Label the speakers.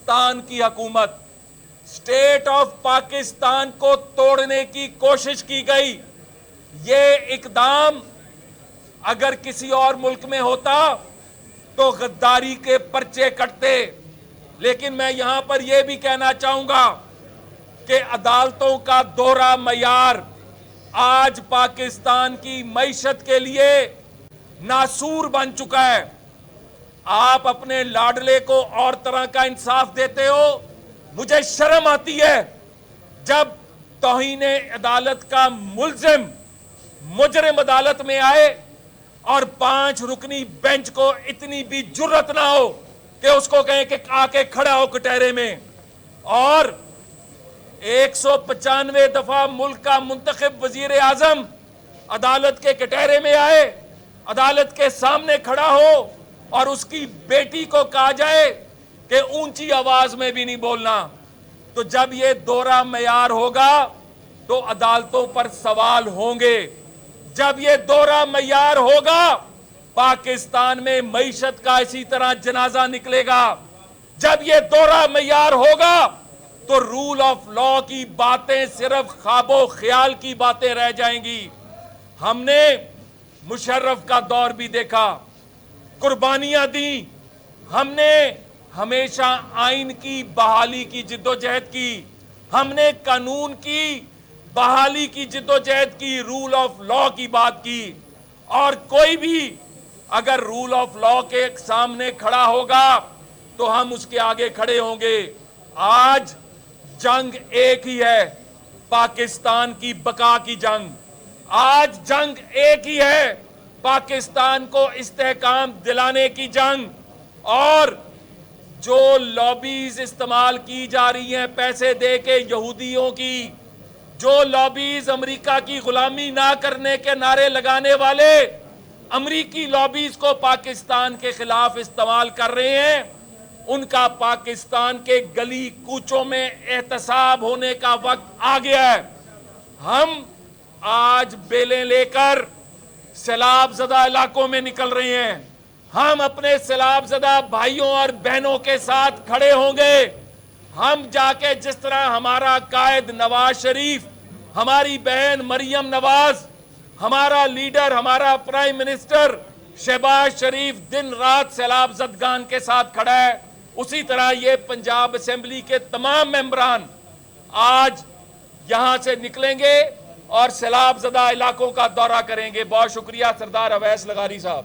Speaker 1: पाकिस्तान की हुकूमत, state of Pakistan को तोड़ने की कोशिश की गई। ये इकदाम अगर किसी और मुल्क में होता तो गद्दारी के पर्चे कटते। लेकिन मैं यहां पर यह भी कहना चाहूंगा कि अदालतों का दोहरा मयार आज पाकिस्तान की मईशत के लिए नासूर बन चुका है। आप अपने लाडले को और तरह का इंसाफ देते हो। मुझे शर्म आती है जब तौहीने अदालत का मुल्जिम मुजरिम अदालत में आए और 5 रुकनी बेंच को इतनी भी जुर्रत ना हो कि उसको कहें कि आके खड़ा हो कटहरे में। और 195 दफा मुल्क का मुंतखब वजीर आजम अदालत के कटहरे में आए, अदालत के सामने खड़ा हो और उसकी बेटी को कहा जाए कि ऊंची आवाज में भी नहीं बोलना। तो जब यह दोहरा मयार होगा तो अदालतों पर सवाल होंगे। जब यह दोहरा मयार होगा पाकिस्तान में मईशत का इसी तरह जनाजा निकलेगा। जब यह दोहरा मयार होगा तो रूल ऑफ लॉ की बातें सिर्फ ख्वाबो ख्याल की बातें रह जाएंगी। हमने मुशर्रफ का दौर भी देखा, कुर्बानियां दी, हमने हमेशा आइन की बहाली की जिद्दोजहद की, हमने कानून की बहाली की जिद्दोजहद की, रूल ऑफ लॉ की बात की। और कोई भी अगर रूल ऑफ लॉ के सामने खड़ा होगा तो हम उसके आगे खड़े होंगे। आज जंग एक ही है, पाकिस्तान की बका की जंग। आज जंग एक ही है, पाकिस्तान को इस्तेहकाम दिलाने की जंग। और जो लॉबीज इस्तेमाल की जा रही हैं पैसे दे के यहूदियों की, जो लॉबीज अमेरिका की गुलामी ना करने के नारे लगाने वाले अमेरिकी लॉबीज को पाकिस्तान के खिलाफ इस्तेमाल कर रहे हैं, उनका पाकिस्तान के गली कूचों में एहतसाब होने का वक्त आ गया है। हम आज बेलें लेकर सैलाबज़दा इलाकों में निकल रहे हैं। हम अपने सैलाबज़दा भाइयों और बहनों के साथ खड़े होंगे। हम जाके जिस तरह हमारा कायद नवाज शरीफ, हमारी बहन मरियम नवाज, हमारा लीडर, हमारा प्राइम मिनिस्टर शहबाज शरीफ दिन रात सैलाबज़दगान के साथ खड़ा है, उसी तरह ये पंजाब असेंबली के तमाम मेंबरान आज यहां से निकलेंगे और सैलाबज़दा इलाकों का दौरा करेंगे। बहुत शुक्रिया सरदार अवैस लगारी साहब।